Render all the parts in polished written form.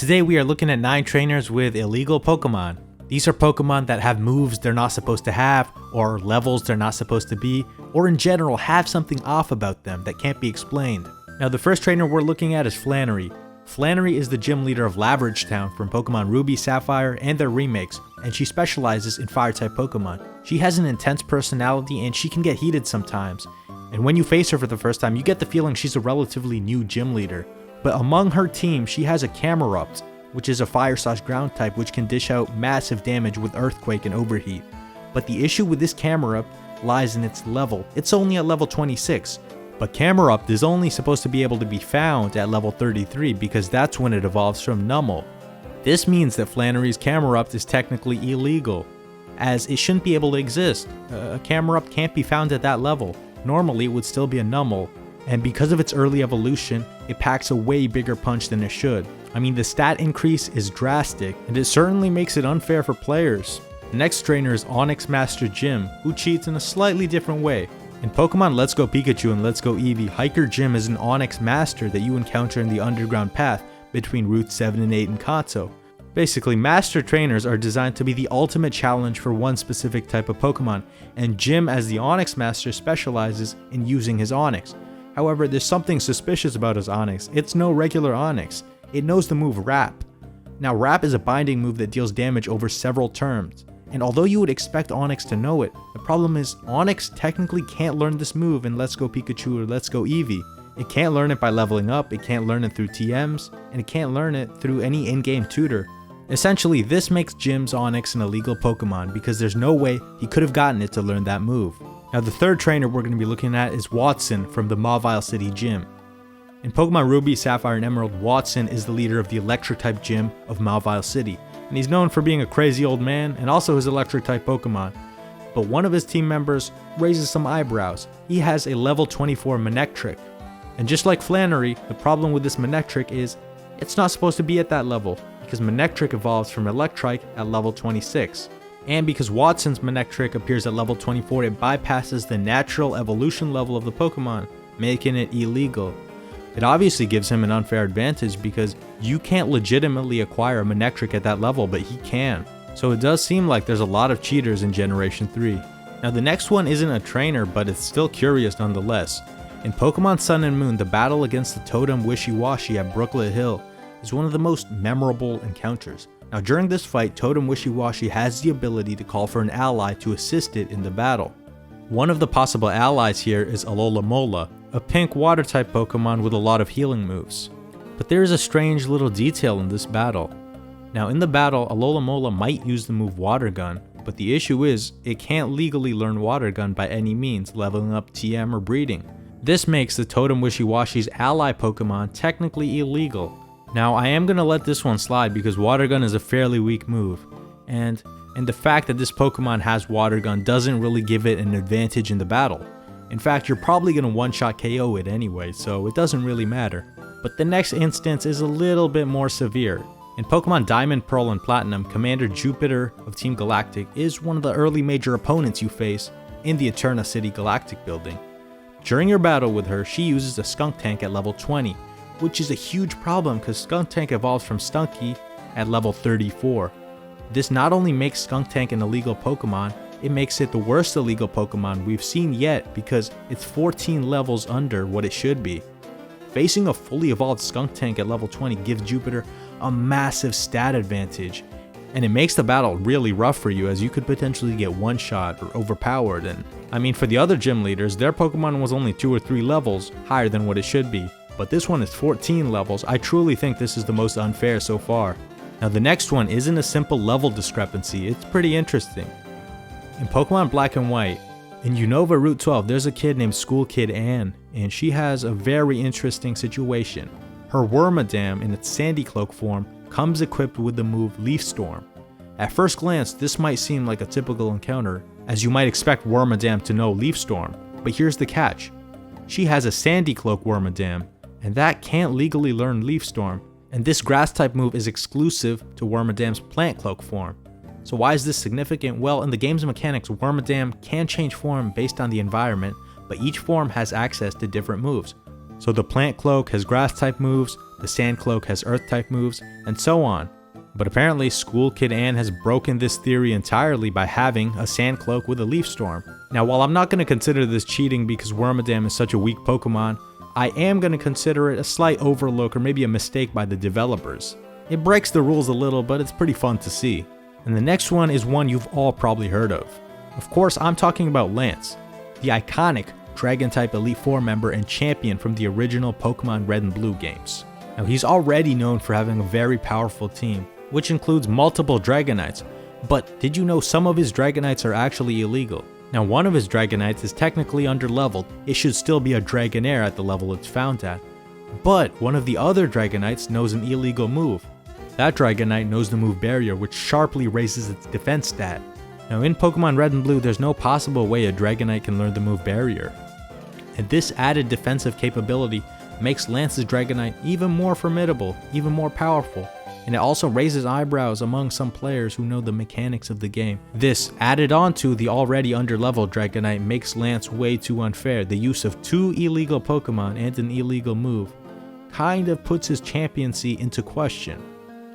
today we are looking at 9 trainers with illegal Pokemon. These are Pokemon that have moves they're not supposed to have, or levels they're not supposed to be, or in general have something off about them that can't be explained. Now the first trainer we're looking at is Flannery. Flannery is the gym leader of Laveridge Town from Pokemon Ruby, Sapphire, and their remakes, and she specializes in Fire-type Pokemon. She has an intense personality and she can get heated sometimes, and when you face her for the first time you get the feeling she's a relatively new gym leader. But among her team she has a Camerupt, which is a Fire/Ground type which can dish out massive damage with Earthquake and Overheat. But the issue with this Camerupt lies in its level. It's only at level 26. But Camerupt is only supposed to be able to be found at level 33 because that's when it evolves from Numel. This means that Flannery's Camerupt is technically illegal, as it shouldn't be able to exist. A Camerupt can't be found at that level. Normally it would still be a Numel, and because of its early evolution, it packs a way bigger punch than it should. I mean, the stat increase is drastic, and it certainly makes it unfair for players. The next trainer is Onyx Master Jim, who cheats in a slightly different way. In Pokemon Let's Go Pikachu and Let's Go Eevee, Hiker Jim is an Onyx Master that you encounter in the underground path between Routes 7 and 8 in Kanto. Basically, Master Trainers are designed to be the ultimate challenge for one specific type of Pokemon, and Jim as the Onyx Master specializes in using his Onyx. However, there's something suspicious about his Onyx. It's no regular Onyx. It knows the move Wrap. Now Wrap is a binding move that deals damage over several turns, and although you would expect Onyx to know it, the problem is Onyx technically can't learn this move in Let's Go Pikachu or Let's Go Eevee. It can't learn it by leveling up, it can't learn it through TMs, and it can't learn it through any in-game tutor. Essentially, this makes Jim's Onyx an illegal Pokemon because there's no way he could have gotten it to learn that move. Now the third trainer we're going to be looking at is Wattson from the Mauville City Gym. In Pokemon Ruby, Sapphire, and Emerald, Wattson is the leader of the Electric-type gym of Mauville City, and he's known for being a crazy old man and also his Electric-type Pokemon. But one of his team members raises some eyebrows. He has a level 24 Manectric. And just like Flannery, the problem with this Manectric is it's not supposed to be at that level, because Manectric evolves from Electrike at level 26. And because Wattson's Manectric appears at level 24, it bypasses the natural evolution level of the Pokemon, making it illegal. It obviously gives him an unfair advantage because you can't legitimately acquire a Manectric at that level, but he can. So it does seem like there's a lot of cheaters in Generation 3. Now the next one isn't a trainer, but it's still curious nonetheless. In Pokemon Sun and Moon, the battle against the Totem Wishiwashi at Brooklet Hill is one of the most memorable encounters. Now during this fight, Totem Wishiwashi has the ability to call for an ally to assist it in the battle. One of the possible allies here is Alola, a pink water-type Pokemon with a lot of healing moves. But there is a strange little detail in this battle. Now in the battle, Alola might use the move Water Gun, but the issue is, it can't legally learn Water Gun by any means, leveling up TM or breeding. This makes the Totem Wishiwashi's ally Pokemon technically illegal. Now I am going to let this one slide because Water Gun is a fairly weak move, and the fact that this Pokemon has Water Gun doesn't really give it an advantage in the battle. In fact, you're probably going to one-shot KO it anyway, so it doesn't really matter. But the next instance is a little bit more severe. In Pokemon Diamond, Pearl, and Platinum, Commander Jupiter of Team Galactic is one of the early major opponents you face in the Eterna City Galactic building. During your battle with her, she uses a Skuntank at level 20, which is a huge problem because Skuntank evolves from Stunky at level 34. This not only makes Skuntank an illegal Pokemon, it makes it the worst illegal Pokemon we've seen yet because it's 14 levels under what it should be. Facing a fully evolved Skuntank at level 20 gives Jupiter a massive stat advantage, and it makes the battle really rough for you as you could potentially get one-shot or overpowered. And I mean, for the other gym leaders, their Pokemon was only 2 or 3 levels higher than what it should be, but this one is 14 levels. I truly think this is the most unfair so far. Now the next one isn't a simple level discrepancy, it's pretty interesting. In Pokemon Black and White, in Unova Route 12, there's a kid named School Kid Anne, and she has a very interesting situation. Her Wormadam in its Sandy Cloak form comes equipped with the move Leaf Storm. At first glance, this might seem like a typical encounter, as you might expect Wormadam to know Leaf Storm, but here's the catch. She has a Sandy Cloak Wormadam, and that can't legally learn Leaf Storm, and this Grass-type move is exclusive to Wormadam's Plant Cloak form. So why is this significant? Well, in the game's mechanics, Wormadam can change form based on the environment, but each form has access to different moves. So the Plant Cloak has Grass-type moves, the Sand Cloak has Earth type moves, and so on. But apparently, School Kid Ann has broken this theory entirely by having a Sand Cloak with a Leaf Storm. Now, while I'm not going to consider this cheating because Wormadam is such a weak Pokemon, I am going to consider it a slight overlook or maybe a mistake by the developers. It breaks the rules a little, but it's pretty fun to see. And the next one is one you've all probably heard of. Of course, I'm talking about Lance, the iconic Dragon-type Elite Four member and champion from the original Pokemon Red and Blue games. Now, he's already known for having a very powerful team, which includes multiple Dragonites, but did you know some of his Dragonites are actually illegal? Now, one of his Dragonites is technically underleveled, it should still be a Dragonair at the level it's found at, but one of the other Dragonites knows an illegal move. That Dragonite knows the move Barrier, which sharply raises its defense stat. Now, in Pokemon Red and Blue, there's no possible way a Dragonite can learn the move Barrier, and this added defensive capability makes Lance's Dragonite even more formidable, even more powerful, and it also raises eyebrows among some players who know the mechanics of the game. This, added on to the already underleveled Dragonite, makes Lance way too unfair. The use of 2 illegal Pokemon and an illegal move kind of puts his championcy into question.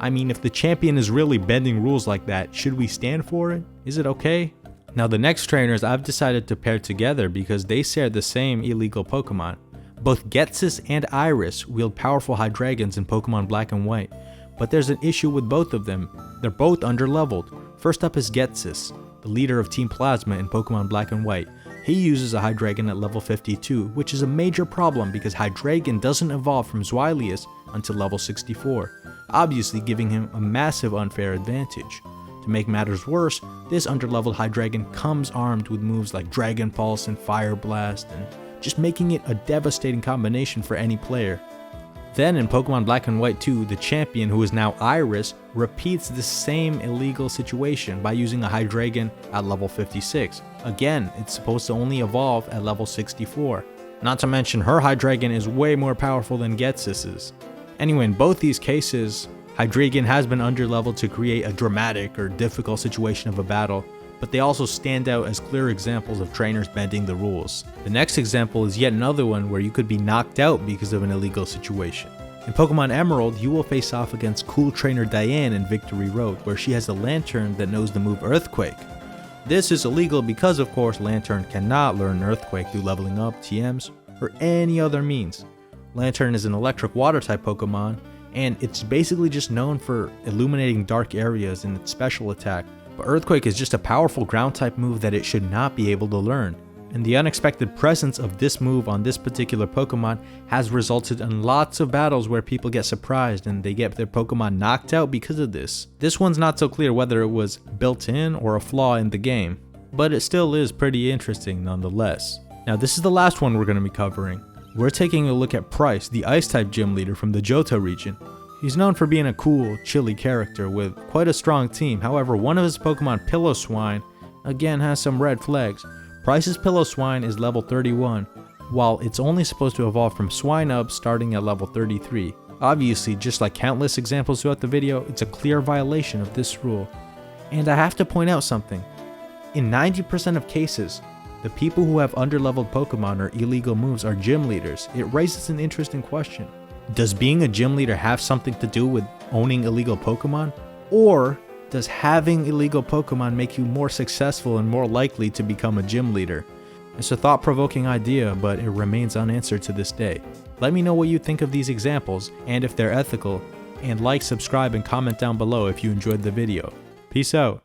I mean, if the champion is really bending rules like that, should we stand for it? Is it okay? Now, the next trainers I've decided to pair together because they share the same illegal Pokemon. Both Ghetsis and Iris wield powerful Hydreigons in Pokemon Black and White, but there's an issue with both of them. They're both underleveled. First up is Ghetsis, the leader of Team Plasma in Pokemon Black and White. He uses a Hydreigon at level 52, which is a major problem because Hydreigon doesn't evolve from Zweilius until level 64, obviously giving him a massive unfair advantage. To make matters worse, this underleveled Hydreigon comes armed with moves like Dragon Pulse and Fire Blast, and just making it a devastating combination for any player. Then in Pokemon Black and White 2, the champion, who is now Iris, repeats the same illegal situation by using a Hydreigon at level 56. Again, it's supposed to only evolve at level 64. Not to mention her Hydreigon is way more powerful than Ghetsis'. Anyway, in both these cases, Hydreigon has been underleveled to create a dramatic or difficult situation of a battle, but they also stand out as clear examples of trainers bending the rules. The next example is yet another one where you could be knocked out because of an illegal situation. In Pokemon Emerald, you will face off against cool trainer Dianne in Victory Road, where she has a Lanturn that knows the move Earthquake. This is illegal because, of course, Lanturn cannot learn Earthquake through leveling up, TMs, or any other means. Lanturn is an electric water type Pokemon, and it's basically just known for illuminating dark areas in its special attack. But Earthquake is just a powerful ground type move that it should not be able to learn. And the unexpected presence of this move on this particular Pokemon has resulted in lots of battles where people get surprised and they get their Pokemon knocked out because of this. This one's not so clear whether it was built in or a flaw in the game, but it still is pretty interesting nonetheless. Now, this is the last one we're going to be covering. We're taking a look at Pryce, the Ice-type gym leader from the Johto region. He's known for being a cool, chilly character with quite a strong team. However, one of his Pokemon, Piloswine, again has some red flags. Pryce's Piloswine is level 31, while it's only supposed to evolve from Swinub starting at level 33. Obviously, just like countless examples throughout the video, it's a clear violation of this rule. And I have to point out something. In 90% of cases, the people who have underleveled Pokemon or illegal moves are gym leaders. It raises an interesting question. Does being a gym leader have something to do with owning illegal Pokemon? Or does having illegal Pokemon make you more successful and more likely to become a gym leader? It's a thought-provoking idea, but it remains unanswered to this day. Let me know what you think of these examples and if they're ethical, and like, subscribe, and comment down below if you enjoyed the video. Peace out.